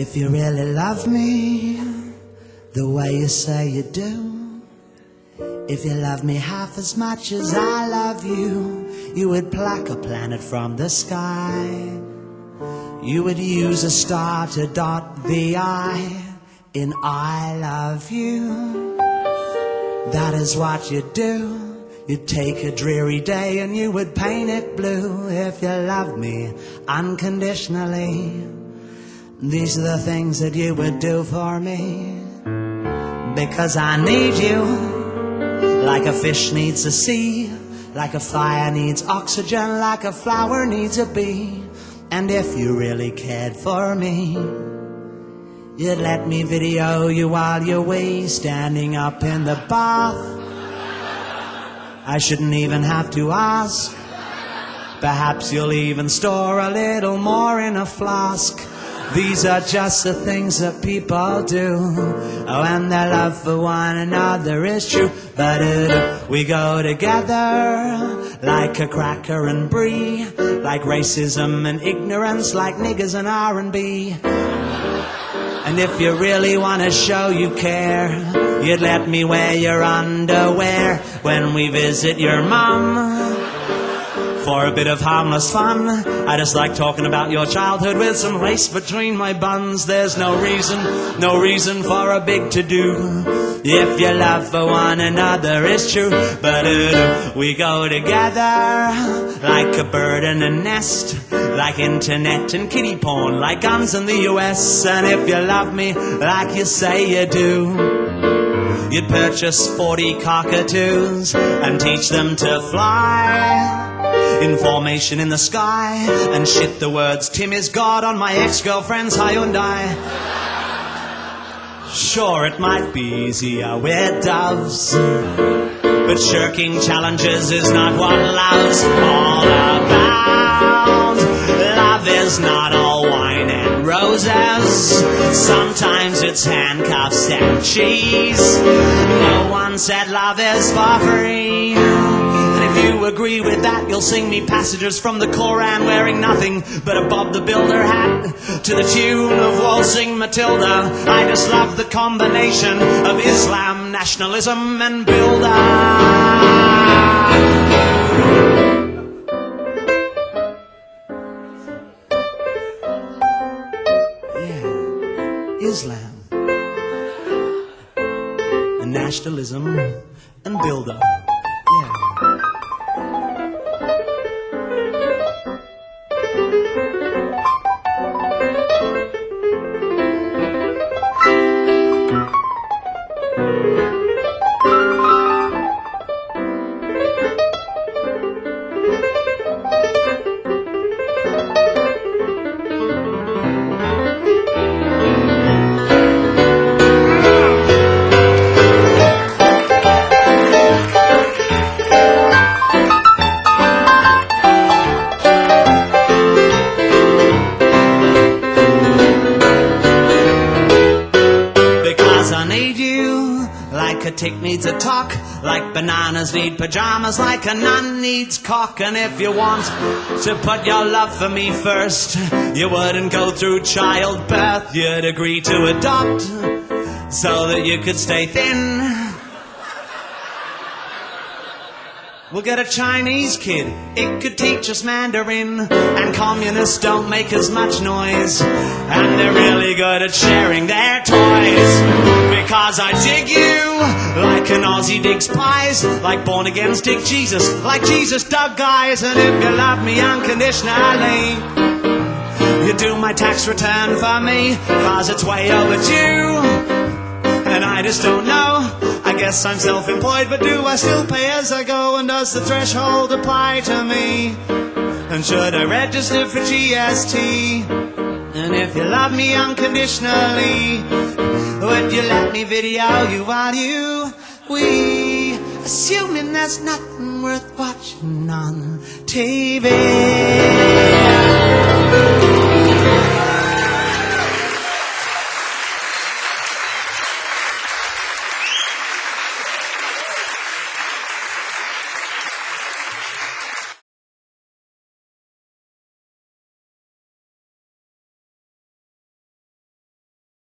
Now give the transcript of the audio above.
If you really love me the way you say you do, if you love me half as much as I love you, you would pluck a planet from the sky. You would use a star to dot the I in I love you. That is what you do. You'd take a dreary day and you would paint it blue. If you love me unconditionally, these are the things that you would do for me. Because I need you, like a fish needs the sea, like a fire needs oxygen, like a flower needs a bee. And if you really cared for me, you'd let me video you while you're way standing up in the bath. I shouldn't even have to ask. Perhaps you'll even store a little more in a flask. These are just the things that people do. Oh, and their love for one another is true. But we go together like a cracker and Brie, like racism and ignorance, like niggers and R&B. And if you really want to show you care, you'd let me wear your underwear when we visit your mom. For a bit of harmless fun, I just like talking about your childhood with some lace between my buns. There's no reason for a big to-do if your love for one another is true. But we go together like a bird in a nest, like internet and kiddie porn, like guns in the US. And if you love me like you say you do, you'd purchase 40 cockatoos and teach them to fly in formation in the sky, and shit the words Tim is God on my ex-girlfriend's Hyundai. Sure, it might be easier with doves, but shirking challenges is not what love's all about. Love is not all wine and roses. Sometimes it's handcuffs and cheese. No one said love is for free. If you agree with that, you'll sing me passages from the Koran wearing nothing but a Bob the Builder hat to the tune of Waltzing Matilda. I just love the combination of Islam, nationalism, and builder. Yeah, Islam, and nationalism, and builder. Yeah. Like a tick needs a talk, like bananas need pajamas, like a nun needs cock. And if you want to put your love for me first, you wouldn't go through childbirth. You'd agree to adopt so that you could stay thin. We'll get a Chinese kid, it could teach us Mandarin. And communists don't make as much noise, and they're really good at sharing their toys. Because I dig you like an Aussie digs pies, like born again's dig Jesus, like Jesus dug guys. And if you love me unconditionally, you do my tax return for me, cause it's way overdue. And I just don't know, I guess I'm self-employed, but do I still pay as I go? And does the threshold apply to me? And should I register for GST? And if you love me unconditionally, would you let me video you while we assuming there's nothing worth watching on TV?